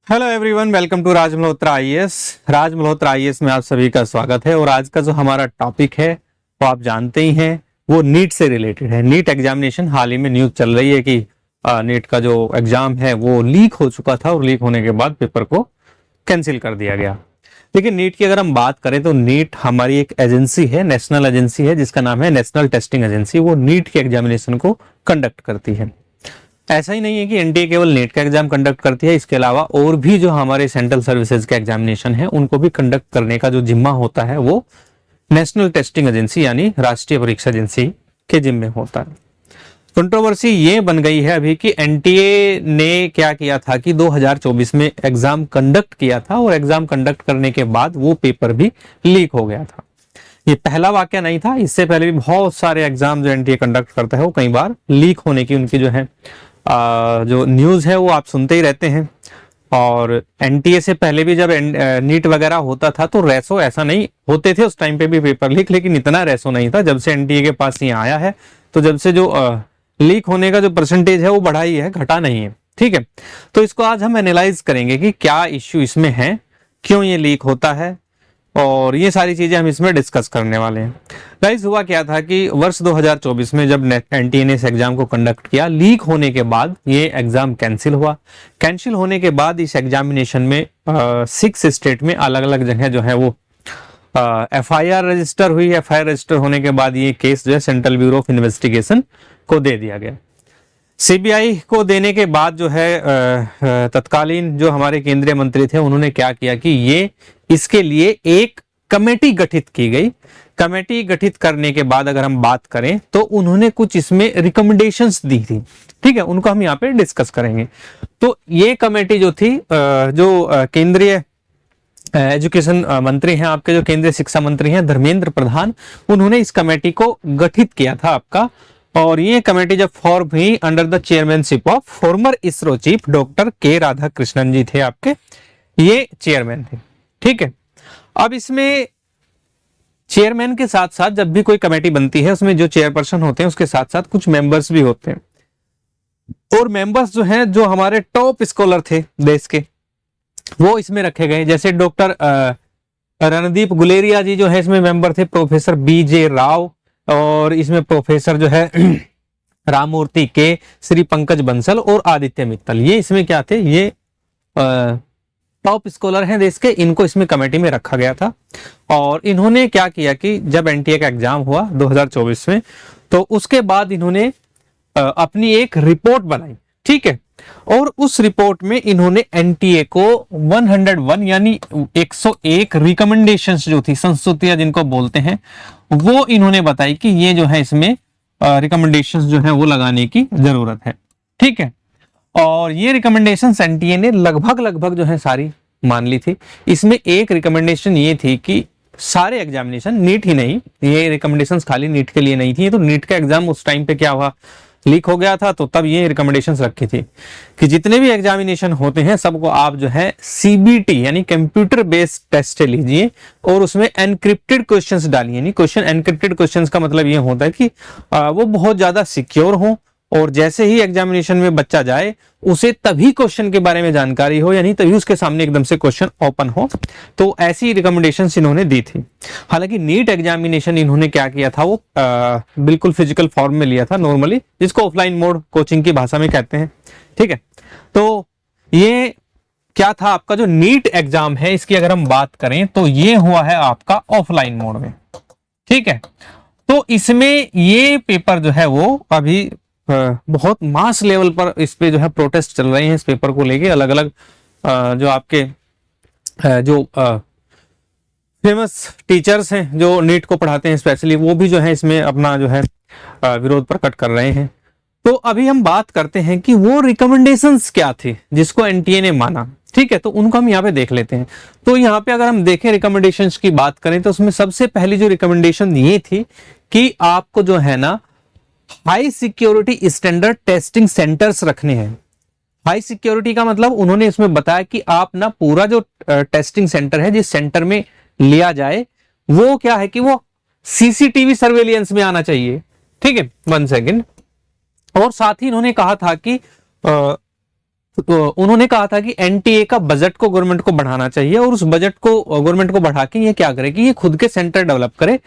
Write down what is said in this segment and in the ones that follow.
Hello everyone, welcome to Raj Malhotra IAS. Raj Malhotra IAS में आप सभी का स्वागत है। और आज का जो हमारा टॉपिक है वो आप जानते ही हैं, वो नीट से रिलेटेड है। नीट एग्जामिनेशन, हाल ही में न्यूज चल रही है कि नीट का जो एग्जाम है वो लीक हो चुका था और लीक होने के बाद पेपर को कैंसिल कर दिया गया। लेकिन नीट की अगर हम बात करें तो नीट हमारी एक एजेंसी है, नेशनल एजेंसी है, जिसका नाम है नेशनल टेस्टिंग एजेंसी। वो नीट के एग्जामिनेशन को कंडक्ट करती है। ऐसा ही नहीं है कि एनटीए केवल नीट का एग्जाम कंडक्ट करती है, इसके अलावा और भी जो हमारे सेंट्रल सर्विसेज के एग्जामिनेशन है उनको भी कंडक्ट करने का जो जिम्मा होता है वो नेशनल टेस्टिंग एजेंसी यानी राष्ट्रीय परीक्षा एजेंसी के जिम्मे होता है। कंट्रोवर्सी ये बन गई है अभी कि एनटीए ने क्या किया था कि 2024 में एग्जाम कंडक्ट किया था और एग्जाम कंडक्ट करने के बाद वो पेपर भी लीक हो गया था। ये पहला वाकया नहीं था, इससे पहले भी बहुत सारे एग्जाम जो एनटीए कंडक्ट करता है वो कई बार लीक होने की उनकी जो है जो न्यूज है वो आप सुनते ही रहते हैं। और एनटीए से पहले भी जब नीट वगैरह होता था तो रेसो ऐसा नहीं होते थे, उस टाइम पे भी पेपर लीक, लेकिन इतना रेसो नहीं था। जब से एनटीए के पास ये आया है तो जब से जो लीक होने का जो परसेंटेज है वो बढ़ा ही है, घटा नहीं है। ठीक है, तो इसको आज हम एनालाइज करेंगे कि क्या इश्यू इसमें है, क्यों ये लीक होता है, और ये सारी चीजें हम इसमें डिस्कस करने वाले हैं। गाइस, हुआ क्या था कि वर्ष 2024 में जब एनटीए ने इस एग्जाम को कंडक्ट किया, लीक होने के बाद ये एग्जाम कैंसिल हुआ। कैंसिल होने के बाद इस एग्जामिनेशन में 6 स्टेट में अलग अलग जगह जो है वो एफआईआर रजिस्टर हुई। एफआईआर रजिस्टर होने के बाद ये केस जो है सेंट्रल ब्यूरो ऑफ इन्वेस्टिगेशन को दे दिया गया। सीबीआई को देने के बाद जो है तत्कालीन जो हमारे केंद्रीय मंत्री थे उन्होंने क्या किया कि ये इसके लिए एक कमेटी गठित की गई। कमेटी गठित करने के बाद अगर हम बात करें तो उन्होंने कुछ इसमें रिकमेंडेशंस दी थी। ठीक है, उनको हम यहाँ पे डिस्कस करेंगे। तो ये कमेटी जो थी, जो केंद्रीय एजुकेशन मंत्री हैं, आपके जो केंद्रीय शिक्षा मंत्री हैं धर्मेंद्र प्रधान, उन्होंने इस कमेटी को गठित किया था आपका। और ये कमेटी जब फॉर्म हुई under the chairmanship of former ISRO chief doctor के राधाकृष्णन जी थे आपके, ये चेयरमैन थे। ठीक है, अब इसमें चेयरमैन के साथ साथ जब भी कोई कमेटी बनती है उसमें जो चेयरपर्सन होते हैं उसके साथ साथ कुछ मेंबर्स भी होते हैं। और मेंबर्स जो हैं, जो हमारे टॉप स्कॉलर थे देश के, वो इसमें रखे गए। जैसे डॉक्टर रणदीप गुलेरिया जी जो है इसमें मेंबर थे, प्रोफेसर बीजे राव, और इसमें प्रोफेसर जो है राममूर्ति के, श्री पंकज बंसल और आदित्य मित्तल, ये इसमें क्या थे, ये टॉप स्कॉलर हैं देश के। इनको इसमें कमेटी में रखा गया था। और इन्होंने क्या किया कि जब एनटीए का एग्जाम हुआ 2024 में, तो उसके बाद इन्होंने अपनी एक रिपोर्ट बनाई। ठीक है, और उस रिपोर्ट में इन्होंने एनटीए को 101 यानी 101 रिकमेंडेशंस जो थी, संस्तुतियां जिनको बोलते हैं, वो इन्होंने बताई कि ये जो है इसमें रिकमेंडेशंस जो है वो लगाने की जरूरत है। ठीक है, और ये रिकमेंडेशंस एनटीए ने लगभग जो है सारी मान ली थी। इसमें एक रिकमेंडेशन ये थी कि सारे एग्जामिनेशन, नीट ही नहीं, ये रिकमेंडेशंस खाली नीट के लिए नहीं थी। तो नीट का एग्जाम उस टाइम पे क्या हुआ, लीक हो गया था, तो तब ये रिकमेंडेशंस रखी थी कि जितने भी एग्जामिनेशन होते हैं सबको आप जो है सीबीटी यानी कंप्यूटर बेस्ड टेस्ट लीजिए और उसमें एनक्रिप्टेड क्वेश्चंस डालिए। यानी क्वेश्चन एनक्रिप्टेड क्वेश्चंस का मतलब ये होता है कि वो बहुत ज्यादा सिक्योर हो, और जैसे ही एग्जामिनेशन में बच्चा जाए उसे तभी क्वेश्चन के बारे में जानकारी हो, यानी तभी उसके सामने एकदम से क्वेश्चन ओपन हो। तो ऐसी रिकमेंडेशंस इन्होंने दी थी। हालांकि नीट एग्जामिनेशन इन्होंने क्या किया था, वो बिल्कुल फिजिकल फॉर्म में लिया था नॉर्मली, जिसको ऑफलाइन मोड कोचिंग की भाषा में कहते हैं। ठीक है, तो ये क्या था आपका जो नीट एग्जाम है, इसकी अगर हम बात करें तो ये हुआ है आपका ऑफलाइन मोड में। ठीक है, तो इसमें ये पेपर जो है वो अभी बहुत मास लेवल पर इस पे जो है प्रोटेस्ट चल रहे हैं। इस पेपर को लेके अलग अलग जो आपके जो फेमस टीचर्स हैं जो नीट को पढ़ाते हैं स्पेशली, वो भी जो है इसमें अपना जो है विरोध प्रकट कर रहे हैं। तो अभी हम बात करते हैं कि वो रिकमेंडेशंस क्या थे जिसको एनटीए ने माना। ठीक है, तो उनको हम यहाँ पे देख लेते हैं। तो यहाँ पे अगर हम देखें रिकमेंडेशंस की बात करें तो उसमें सबसे पहली जो रिकमेंडेशन ये थी कि आपको जो है ना high security standard testing centres रखने हैं। हाई सिक्योरिटी का मतलब उन्होंने इसमें बताया कि आप ना पूरा जो टेस्टिंग सेंटर है, जिस सेंटर में लिया जाए, वो क्या है कि वो सीसीटीवी सर्वेलियंस में आना चाहिए। ठीक है, 1 सेकेंड। और साथ ही इन्होंने कहा था कि तो उन्होंने कहा था कि एनटीए का बजट को गवर्नमेंट को बढ़ाना चाहिए और उस बजट को गवर्नमेंट को बढ़ा के ये क्या करे कि ये खुद के सेंटर डेवलप करे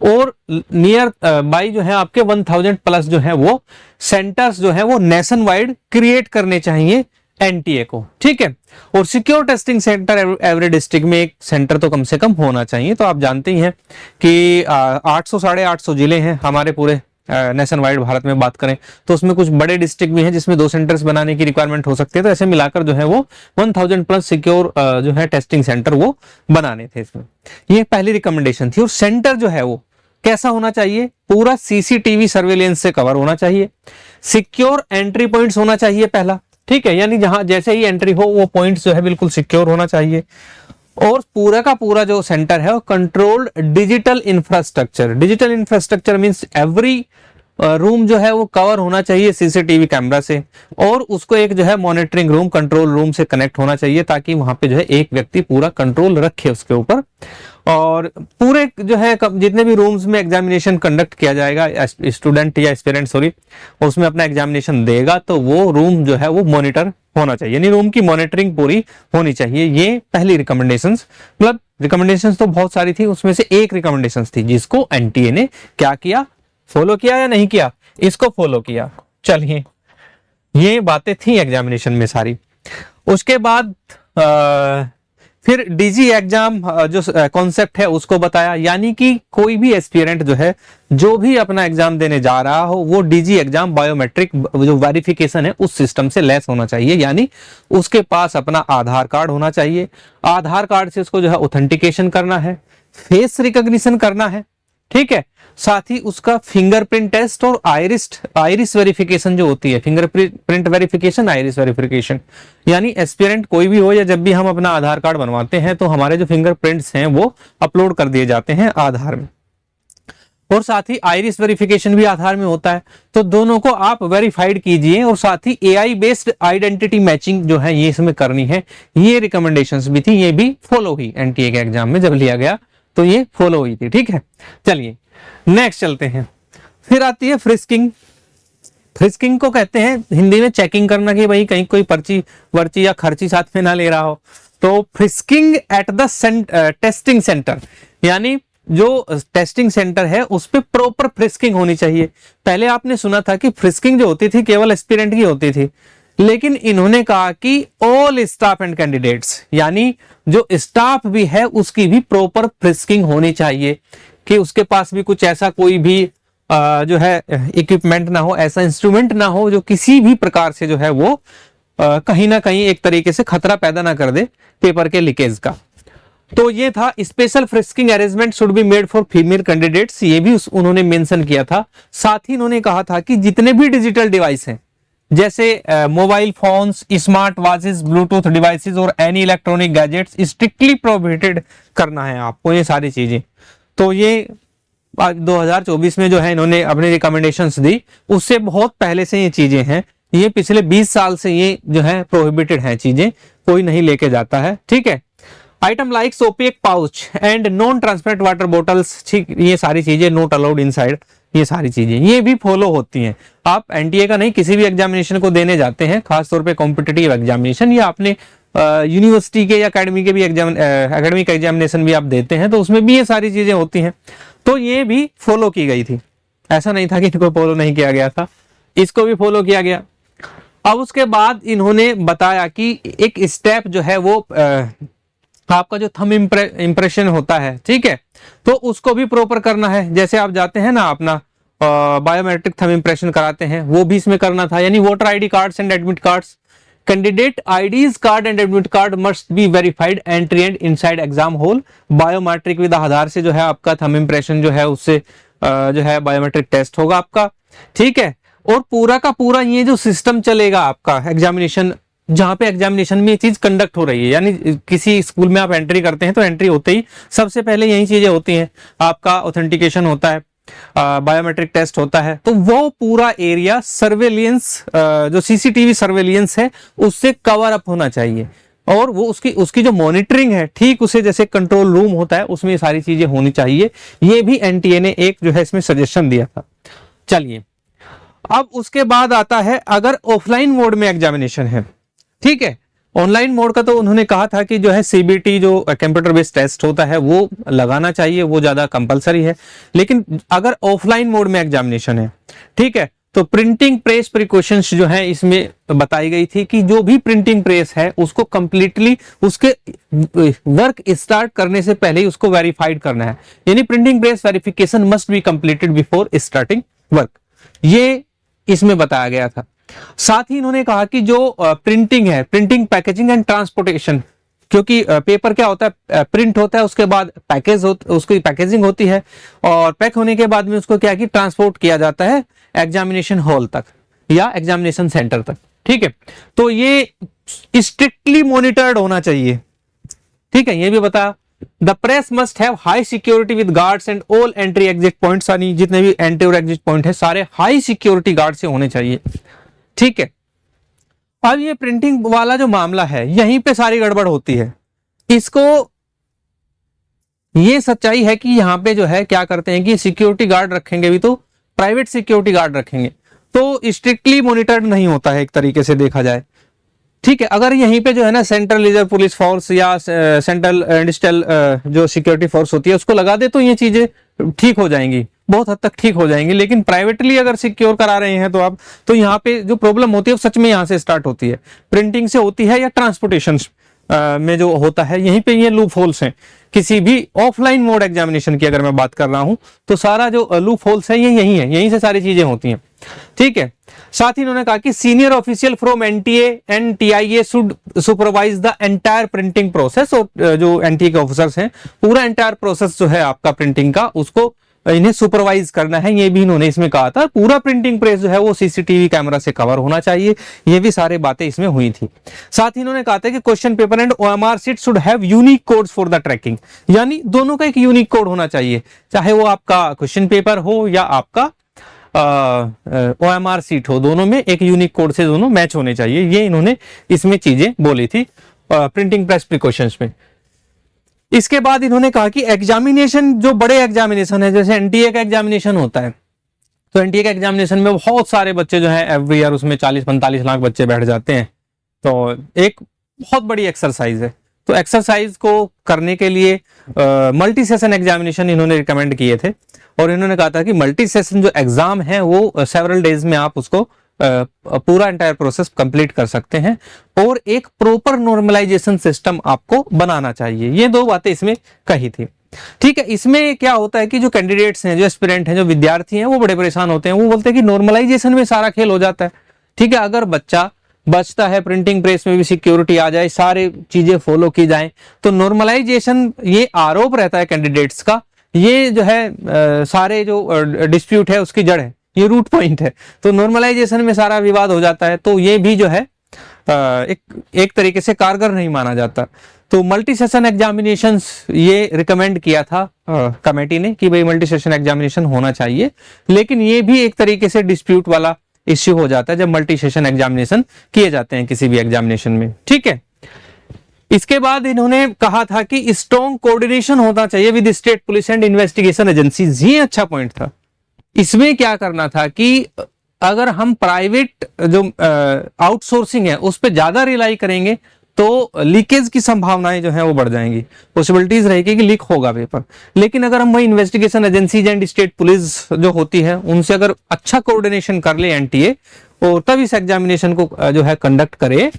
और नियर बाई जो है आपके 1000 प्लस जो है वो सेंटर्स जो है वो नेशन वाइड क्रिएट करने चाहिए एनटीए को, ठीक है। और secure testing centre every district में एक सेंटर तो कम से कम होना चाहिए। तो आप जानते ही हैं कि 800 850 जिले हैं हमारे पूरे नेशन वाइड भारत में बात करें तो उसमें कुछ बड़े डिस्ट्रिक्ट भी हैं जिसमें 2 सेंटर्स बनाने की रिक्वायरमेंट हो सकती है। तो ऐसे मिलाकर जो है वो 1000 प्लस सिक्योर जो है टेस्टिंग सेंटर वो बनाने थे इसमें। ये पहली रिकमेंडेशन थी। और सेंटर जो है वो कैसा होना चाहिए, पूरा सीसीटीवी सर्वेलेंस से कवर होना चाहिए, सिक्योर एंट्री पॉइंट्स होना चाहिए पहला, ठीक है, यानी जहां जैसे ही एंट्री हो वो पॉइंट्स जो है बिल्कुल सिक्योर होना चाहिए। और पूरा का पूरा जो सेंटर है वो controlled digital infrastructure, digital infrastructure means every room जो है वो कवर होना चाहिए सीसीटीवी कैमरा से और उसको एक जो है मॉनिटरिंग रूम, कंट्रोल रूम से कनेक्ट होना चाहिए ताकि वहां पे जो है एक व्यक्ति पूरा कंट्रोल रखे उसके ऊपर। और पूरे जो है जितने भी रूम्स में एग्जामिनेशन कंडक्ट किया जाएगा, स्टूडेंट या एस्पिरेंट सॉरी उसमें अपना एग्जामिनेशन देगा तो वो रूम जो है वो मॉनिटर होना चाहिए, यानी रूम की मॉनिटरिंग पूरी होनी चाहिए। ये पहली रिकमेंडेशंस, मतलब रिकमेंडेशंस तो बहुत सारी थी, उसमें से एक रिकमेंडेशंस थी जिसको एनटीए ने क्या किया, फॉलो किया या नहीं किया, इसको फॉलो किया। चलिए ये बातें थी एग्जामिनेशन में सारी। उसके बाद फिर डीजी एग्जाम जो कॉन्सेप्ट है उसको बताया, यानी कि कोई भी एस्पिरेंट जो है जो भी अपना एग्जाम देने जा रहा हो वो डीजी एग्जाम बायोमेट्रिक जो वेरिफिकेशन है उस सिस्टम से लेस होना चाहिए, यानी उसके पास अपना आधार कार्ड होना चाहिए, आधार कार्ड से उसको जो है ऑथेंटिकेशन करना है, फेस रिकॉग्निशन करना है, ठीक है, साथ ही उसका फिंगरप्रिंट टेस्ट और आइरिस वेरिफिकेशन जो होती है, फिंगरप्रिंट वेरिफिकेशन, आइरिस वेरिफिकेशन, यानी एस्पिरेंट कोई भी हो या जब भी हम अपना आधार कार्ड बनवाते हैं तो हमारे जो फिंगरप्रिंट्स हैं वो अपलोड कर दिए जाते हैं आधार में और साथ ही आइरिस वेरिफिकेशन भी आधार में होता है। तो दोनों को आप वेरीफाइड कीजिए और साथ ही एआई बेस्ड आइडेंटिटी मैचिंग जो है ये इसमें करनी है। ये रिकमेंडेशंस भी थी, ये भी फॉलो हुई एनटीए के एग्जाम में जब लिया गया तो ये फॉलो हुई थी, ठीक है। चलिए नेक्स्ट चलते हैं। फिर आती है फ्रिस्किंग। फ्रिस्किंग को कहते हैं हिंदी में चेकिंग करना कि भाई कहीं कोई पर्ची वर्ची या खर्ची साथ में ना ले रहा हो। तो frisking at the testing centre, यानी जो टेस्टिंग सेंटर है उस पे प्रॉपर फ्रिस्किंग होनी चाहिए। पहले आपने सुना था कि फ्रिस्किंग जो होती थी केवल एस्पिरेंट की होती थी, लेकिन इन्होंने कहा कि ऑल स्टाफ एंड कैंडिडेट्स, यानी जो स्टाफ भी है उसकी भी प्रॉपर फ्रिस्किंग होनी चाहिए कि उसके पास भी कुछ ऐसा कोई भी जो है इक्विपमेंट ना हो, ऐसा इंस्ट्रूमेंट ना हो जो किसी भी प्रकार से जो है वो कहीं ना कहीं एक तरीके से खतरा पैदा ना कर दे पेपर के लीकेज का। तो ये था special frisking arrangement should be made for female candidates, ये भी उन्होंने मेंशन किया था। साथ ही उन्होंने कहा था कि जितने भी डिजिटल डिवाइस हैं जैसे mobile phones, smart watches, Bluetooth devices और any electronic gadgets strictly prohibited करना है आपको ये सारी चीजें। तो ये 2024 में जो है इन्होंने अपनी रिकमेंडेशंस दी, उससे बहुत पहले से ये चीजें हैं, ये पिछले 20 साल से ये जो है प्रोहिबिटेड है चीजें, कोई नहीं लेके जाता है, ठीक है। Item like opaque pouch and non transparent water bottles, ठीक, ये सारी चीजें नॉट अलाउड इनसाइड, ये सारी चीजें ये भी फॉलो होती हैं। आप एनटीए का नहीं किसी भी एग्जामिनेशन को देने जाते हैं, खासतौर पे कॉम्पिटिटिव एग्जामिनेशन या अपने यूनिवर्सिटी के या एकेडमी के भी एकेडमिक एग्जामिनेशन भी आप देते हैं तो उसमें भी ये सारी चीजें होती हैं। तो ये भी फॉलो की गई थी, ऐसा नहीं था कि इनको फॉलो नहीं किया गया था, इसको भी फॉलो किया गया। अब उसके बाद इन्होंने बताया कि एक स्टेप जो है वो आपका जो थंब इंप्रेशन होता है, ठीक है, तो उसको भी प्रॉपर करना है। जैसे आप जाते हैं ना अपना बायोमेट्रिक थंब इंप्रेशन कराते हैं, वो भी इसमें करना था। यानी voter ID cards and admit cards, candidate IDs card and admit card must be verified entry and inside exam hall, biometric with Aadhaar से जो है आपका थंब इंप्रेशन जो है उससे जो है बायोमेट्रिक टेस्ट होगा आपका, ठीक है। और पूरा का पूरा ये जो सिस्टम चलेगा आपका एग्जामिनेशन, जहां पे एग्जामिनेशन में ये चीज कंडक्ट हो रही है, यानी किसी स्कूल में आप एंट्री करते हैं तो एंट्री होते ही सबसे पहले यही चीजें होती हैं, आपका ऑथेंटिकेशन होता है, बायोमेट्रिक टेस्ट होता है। तो वो पूरा एरिया सर्वेलियंस जो सीसीटीवी सर्वेलियंस है उससे कवर अप होना चाहिए और वो उसकी जो मॉनिटरिंग है ठीक उसे जैसे कंट्रोल रूम होता है उसमें ये सारी चीजें होनी चाहिए। ये भी एनटीए ने एक जो है इसमें सजेशन दिया था। चलिए अब उसके बाद आता है अगर ऑफलाइन मोड में एग्जामिनेशन है ठीक है। ऑनलाइन मोड का तो उन्होंने कहा था कि जो है सीबीटी जो कंप्यूटर बेस्ड टेस्ट होता है वो लगाना चाहिए, वो ज्यादा कंपलसरी है। लेकिन अगर ऑफलाइन मोड में एग्जामिनेशन है, ठीक है, तो प्रिंटिंग प्रेस प्रिकॉशंस जो है इसमें बताई गई थी कि जो भी प्रिंटिंग प्रेस है उसको कंप्लीटली उसके वर्क स्टार्ट करने से पहले ही उसको वेरीफाइड करना है, यानी printing press verification must be completed before starting work, ये इसमें बताया गया था। साथ ही इन्होंने कहा कि जो प्रिंटिंग है, प्रिंटिंग पैकेजिंग एंड ट्रांसपोर्टेशन, क्योंकि पेपर क्या होता है, प्रिंट होता है, उसके बाद उसकी पैकेजिंग होती है और पैक होने के बाद में उसको क्या कि ट्रांसपोर्ट किया जाता है एग्जामिनेशन हॉल तक या एग्जामिनेशन सेंटर तक, ठीक है। तो ये स्ट्रिक्टली मॉनिटर्ड होना चाहिए, ठीक है, ये भी बता। The press must have high security with guards and all entry exit points, यानी जितने भी एंट्री और एग्जिट पॉइंट है सारे हाई सिक्योरिटी गार्ड से होने चाहिए, ठीक है। अब ये प्रिंटिंग वाला जो मामला है यहीं पे सारी गड़बड़ होती है। इसको ये सच्चाई है कि यहाँ पे जो है क्या करते हैं कि सिक्योरिटी गार्ड रखेंगे भी तो प्राइवेट सिक्योरिटी गार्ड रखेंगे तो स्ट्रिक्टली मॉनिटर्ड नहीं होता है एक तरीके से देखा जाए, ठीक है। अगर यहीं पे जो है ना सेंट्रल रिजर्व पुलिस फोर्स या सेंट्रल इंडस्ट्रियल जो सिक्योरिटी फोर्स होती है उसको लगा दे तो ये चीजें ठीक हो जाएंगी, बहुत हद तक ठीक हो जाएंगी। लेकिन प्राइवेटली अगर सिक्योर करा रहे हैं तो आप, तो यहाँ पे जो प्रॉब्लम होती है वो सच में यहाँ से स्टार्ट होती है, प्रिंटिंग से होती है या ट्रांसपोर्टेशन में जो होता है, यहीं पे ये लूप होल्स हैं। किसी भी ऑफलाइन मोड एग्जामिनेशन की अगर मैं बात कर रहा हूं तो सारा जो लूप होल्स है ये यही है, यहीं से सारी चीजें होती हैं, ठीक है। साथ ही उन्होंने कहा कि senior official from NTA and TIA should supervise the entire printing process, और जो एनटीए के ऑफिसर्स हैं पूरा एंटायर प्रोसेस जो है आपका प्रिंटिंग का उसको इन्हें सुपरवाइज करना है, ये भी इन्होंने इसमें कहा था। पूरा प्रिंटिंग प्रेस जो है वो सीसीटीवी कैमरा से कवर होना चाहिए, ये भी सारी बातें इसमें हुई थी। साथ ही इन्होंने कहा था कि question paper and OMR sheet should have unique codes for the tracking, यानी दोनों का एक यूनिक कोड होना चाहिए, चाहे वो आपका क्वेश्चन पेपर हो या आपका ओएमआर शीट हो, दोनों में एक यूनिक कोड से दोनों मैच होने चाहिए, ये इन्होंने इसमें चीजें बोली थी प्रिंटिंग प्रेस प्रिकॉशंस में। इसके बाद इन्होंने कहा कि एग्जामिनेशन जो बड़े एग्जामिनेशन है जैसे एनटीए का एग्जामिनेशन होता है, तो एनटीए का एग्जामिनेशन में बहुत सारे बच्चे जो है एवरी ईयर उसमें 40-45 लाख बच्चे बैठ जाते हैं, तो एक बहुत बड़ी एक्सरसाइज है। तो एक्सरसाइज को करने के लिए मल्टी सेशन एग्जामिनेशन इन्होंने रिकमेंड किए थे और इन्होंने कहा था कि मल्टी सेशन जो एग्जाम है वो सेवरल डेज में आप उसको पूरा एंटायर प्रोसेस कंप्लीट कर सकते हैं और एक प्रॉपर नॉर्मलाइजेशन सिस्टम आपको बनाना चाहिए, ये दो बातें इसमें कही थी, ठीक है। इसमें क्या होता है कि जो कैंडिडेट्स हैं, जो एस्पिरेंट हैं, जो विद्यार्थी हैं, वो बड़े परेशान होते हैं, वो बोलते हैं कि नॉर्मलाइजेशन में सारा खेल हो जाता है, ठीक है। अगर बच्चा बचता है, प्रिंटिंग प्रेस में भी सिक्योरिटी आ जाए, सारी चीजें फॉलो की जाए, तो नॉर्मलाइजेशन ये आरोप रहता है कैंडिडेट्स का, ये जो है सारे जो डिस्प्यूट है उसकी जड़ है, ये रूट पॉइंट है। तो नॉर्मलाइजेशन में सारा विवाद हो जाता है, तो ये भी जो है एक तरीके से कारगर नहीं माना जाता। तो मल्टी सेशन एग्जामिनेशंस ये रिकमेंड किया था कमेटी ने कि भाई मल्टी सेशन एग्जामिनेशन होना चाहिए, लेकिन ये भी एक तरीके से डिस्प्यूट वाला इश्यू हो जाता है जब मल्टी सेशन एग्जामिनेशन किए जाते हैं किसी भी एग्जामिनेशन में, ठीक है। इसके बाद इन्होंने कहा था कि स्ट्रॉन्ग कोऑर्डिनेशन होना चाहिए with state police and investigation agencies, ये अच्छा पॉइंट था। इसमें क्या करना था कि अगर हम प्राइवेट जो आउटसोर्सिंग है उस पर ज्यादा रिलाई करेंगे तो लीकेज की संभावनाएं जो है वो बढ़ जाएंगी, पॉसिबिलिटीज रहेगी कि लीक होगा पेपर। लेकिन अगर हम वही investigation agencies and state police जो होती है उनसे अगर अच्छा कोऑर्डिनेशन कर ले एनटीए और तब इस एग्जामिनेशन को जो है कंडक्ट करे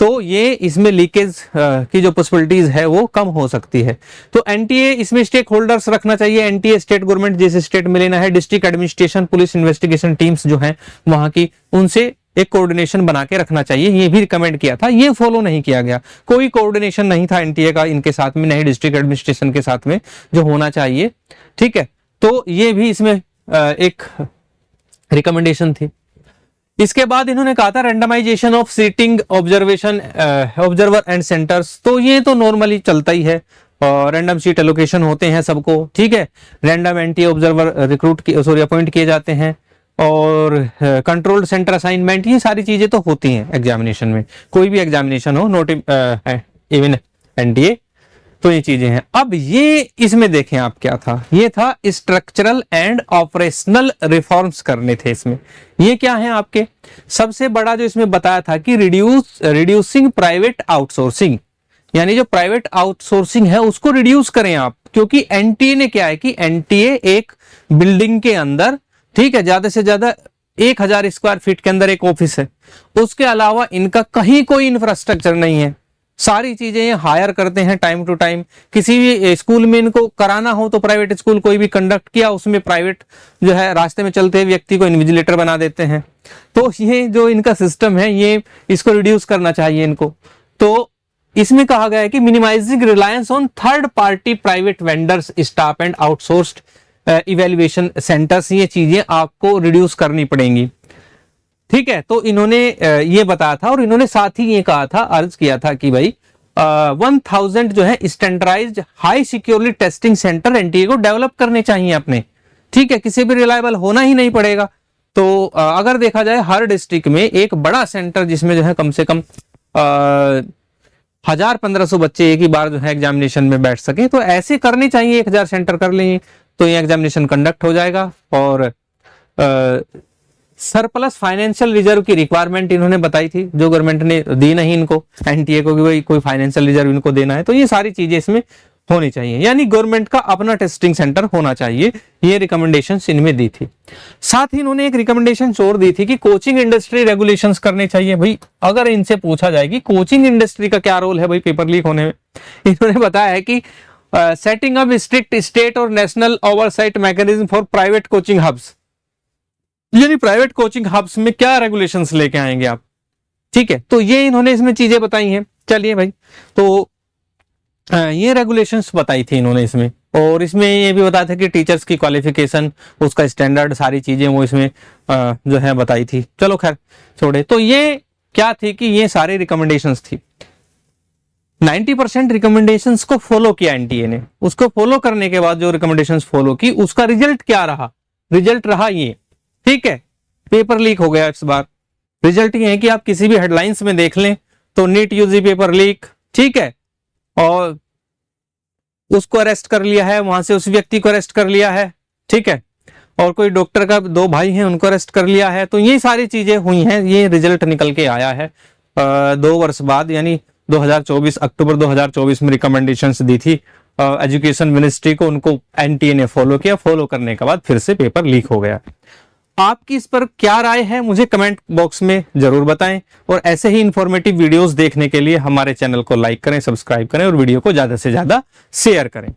तो ये इसमें लीकेज की जो पॉसिबिलिटीज है वो कम हो सकती है। तो एनटीए इसमें स्टेक होल्डर्स रखना चाहिए, एनटीए स्टेट गवर्नमेंट जैसे स्टेट में लेना है, district administration, police investigation teams जो है वहां की, उनसे एक कोऑर्डिनेशन बना के रखना चाहिए, ये भी रिकमेंड किया था। ये फॉलो नहीं किया गया, कोई कोऑर्डिनेशन नहीं था एनटीए का इनके साथ में, नहीं डिस्ट्रिक्ट एडमिनिस्ट्रेशन के साथ में जो होना चाहिए, ठीक है। तो ये भी इसमें एक रिकमेंडेशन थी। इसके बाद इन्होंने कहा था randomisation of seating observer and centres, तो ये तो नॉर्मली चलता ही है और रैंडम सीट एलोकेशन होते हैं सबको, ठीक है। रैंडम एंटी ऑब्जर्वर अपॉइंट किए जाते हैं और कंट्रोल्ड सेंटर असाइनमेंट, ये सारी चीजें तो होती हैं एग्जामिनेशन में, कोई भी एग्जामिनेशन हो, नोट इवन एनटीए, तो ये चीजें हैं। अब ये इसमें देखें आप क्या था, ये था स्ट्रक्चरल एंड ऑपरेशनल रिफॉर्म्स करने थे इसमें। ये क्या है आपके, सबसे बड़ा जो इसमें बताया था कि रिड्यूसिंग प्राइवेट आउटसोर्सिंग, यानी जो प्राइवेट आउटसोर्सिंग है उसको रिड्यूस करें आप, क्योंकि एनटीए ने क्या है कि एनटीए एक बिल्डिंग के अंदर, ठीक है, ज्यादा से ज्यादा 1000 स्क्वायर फीट के अंदर एक ऑफिस है, उसके अलावा इनका कहीं कोई इंफ्रास्ट्रक्चर नहीं है। सारी चीजें ये हायर करते हैं टाइम टू टाइम। किसी भी स्कूल में इनको कराना हो तो प्राइवेट स्कूल कोई भी कंडक्ट किया, उसमें प्राइवेट जो है रास्ते में चलते व्यक्ति को इन्विजिलेटर बना देते हैं। तो ये जो इनका सिस्टम है, ये इसको रिड्यूस करना चाहिए इनको। तो इसमें कहा गया है कि minimising reliance on third party private vendors staff and outsourced evaluation centres, ये चीजें आपको रिड्यूस करनी पड़ेंगी, ठीक है। तो इन्होंने ये बताया था, और इन्होंने साथ ही ये कहा था, अर्ज किया था कि भाई 1000 जो है standardised high security testing centre NTA को डेवलप करने चाहिए अपने, ठीक है। किसी भी रिलायबल होना ही नहीं पड़ेगा। तो अगर देखा जाए हर डिस्ट्रिक्ट में एक बड़ा सेंटर जिसमें जो है कम से कम 1500 बच्चे एक ही बार जो है एग्जामिनेशन में बैठ सके, तो ऐसे करने चाहिए। 1000 सेंटर कर लेंगे तो ये एग्जामिनेशन कंडक्ट हो जाएगा। और सरप्लस फाइनेंशियल रिजर्व की रिक्वायरमेंट इन्होंने बताई थी, जो गवर्नमेंट ने दी नहीं इनको, एनटीए को कि कोई फाइनेंशियल रिजर्व इनको देना है। तो ये सारी चीजें इसमें होनी चाहिए, यानी गवर्नमेंट का अपना टेस्टिंग सेंटर होना चाहिए। ये रिकमेंडेशंस इनमें दी थी। साथ ही इन्होंने एक रिकमेंडेशन और दी थी कि कोचिंग इंडस्ट्री रेगुलेशंस करने चाहिए। भाई अगर इनसे पूछा जाए कि कोचिंग इंडस्ट्री का क्या रोल है भाई पेपर लीक होने में, इन्होंने बताया है कि सेटिंग अप स्ट्रिक्ट स्टेट और national oversight mechanism for private coaching hubs, यानी प्राइवेट कोचिंग हब्स में क्या रेगुलेशंस लेके आएंगे आप, ठीक है। तो ये इन्होंने इसमें चीजें बताई हैं। चलिए भाई, तो ये रेगुलेशंस बताई थी इन्होंने इसमें, और इसमें ये भी बताया था कि टीचर्स की क्वालिफिकेशन, उसका स्टैंडर्ड, सारी चीजें वो इसमें जो है बताई थी। चलो खैर छोड़े। तो ये क्या थी कि ये सारे रिकमेंडेशंस थी। 90% रिकमेंडेशंस को फॉलो किया एनटीए ने। उसको फॉलो करने के बाद जो रिकमेंडेशंस फॉलो की, उसका रिजल्ट क्या रहा, रिजल्ट रहा ये, ठीक है, पेपर लीक हो गया इस बार। रिजल्ट ये है कि आप किसी भी हेडलाइंस में देख लें तो नीट यूजी पेपर लीक, ठीक है, और उसको अरेस्ट कर लिया है, वहां से उस व्यक्ति को अरेस्ट कर लिया है, ठीक है, और कोई डॉक्टर का 2 भाई हैं उनको अरेस्ट कर लिया है। तो ये सारी चीजें हुई हैं, ये रिजल्ट निकल के आया है 2 वर्ष बाद, यानी 2024 अक्टूबर 2024 में रिकमेंडेशंस दी थी एजुकेशन मिनिस्ट्री को, उनको एनटीए ने फॉलो किया। फॉलो करने के बाद फिर से पेपर लीक हो गया। आपकी इस पर क्या राय है मुझे कमेंट बॉक्स में जरूर बताएं, और ऐसे ही इंफॉर्मेटिव वीडियोस देखने के लिए हमारे चैनल को लाइक करें, सब्सक्राइब करें और वीडियो को ज्यादा से ज्यादा शेयर करें।